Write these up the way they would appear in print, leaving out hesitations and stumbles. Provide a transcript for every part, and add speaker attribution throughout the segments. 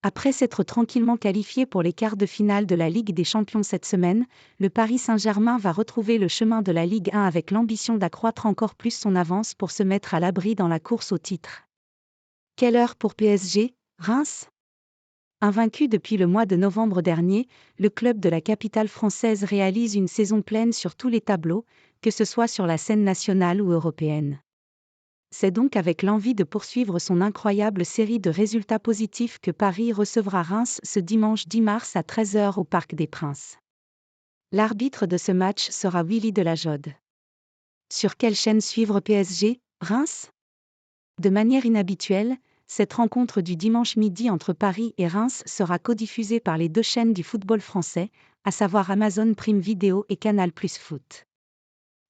Speaker 1: Après s'être tranquillement qualifié pour les quarts de finale de la Ligue des Champions cette semaine, le Paris Saint-Germain va retrouver le chemin de la Ligue 1 avec l'ambition d'accroître encore plus son avance pour se mettre à l'abri dans la course au titre. Quelle heure pour PSG, Reims ? Invaincu depuis le mois de novembre dernier, le club de la capitale française réalise une saison pleine sur tous les tableaux, que ce soit sur la scène nationale ou européenne. C'est donc avec l'envie de poursuivre son incroyable série de résultats positifs que Paris recevra Reims ce dimanche 10 mars à 13h au Parc des Princes. L'arbitre de ce match sera Willy Delajode. Sur quelle chaîne suivre PSG, Reims ? De manière inhabituelle, cette rencontre du dimanche midi entre Paris et Reims sera codiffusée par les deux chaînes du football français, à savoir Amazon Prime Video et Canal+ Foot.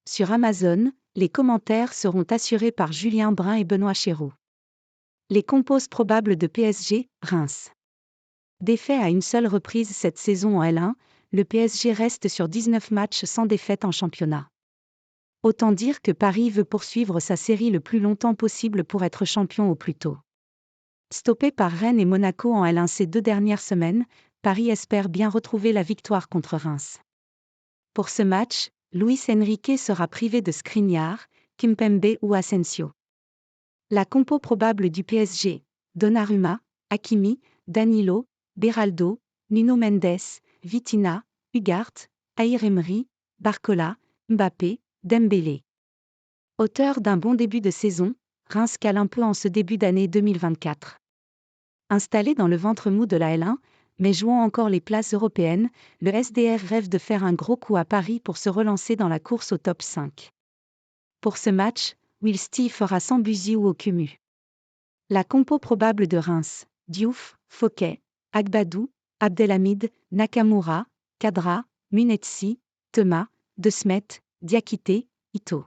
Speaker 1: Sur Amazon, les commentaires seront assurés par Julien Brun et Benoît Chéroux. Les compos probables de PSG, Reims. Défait à une seule reprise cette saison en L1, le PSG reste sur 19 matchs sans défaite en championnat. Autant dire que Paris veut poursuivre sa série le plus longtemps possible pour être champion au plus tôt. Stoppé par Rennes et Monaco en L1 ces 2 dernières semaines, Paris espère bien retrouver la victoire contre Reims. Pour ce match, Luis Enrique sera privé de Skriniar, Kimpembe ou Asensio. La compo probable du PSG, Donnarumma, Hakimi, Danilo, Beraldo, Nuno Mendes, Vitinha, Ugarte, Aïr Emery, Barcola, Mbappé, Dembélé. Auteur d'un bon début de saison, Reims cale un peu en ce début d'année 2024. Installé dans le ventre mou de la L1, mais jouant encore les places européennes, le SDR rêve de faire un gros coup à Paris pour se relancer dans la course au top 5. Pour ce match, Will Steve fera sans Buzy ou Okumu. La compo probable de Reims, Diouf, Fouquet, Agbadou, Abdelhamid, Nakamura, Kadra, Munetsi, Thomas, De Smet, Diakité, Ito.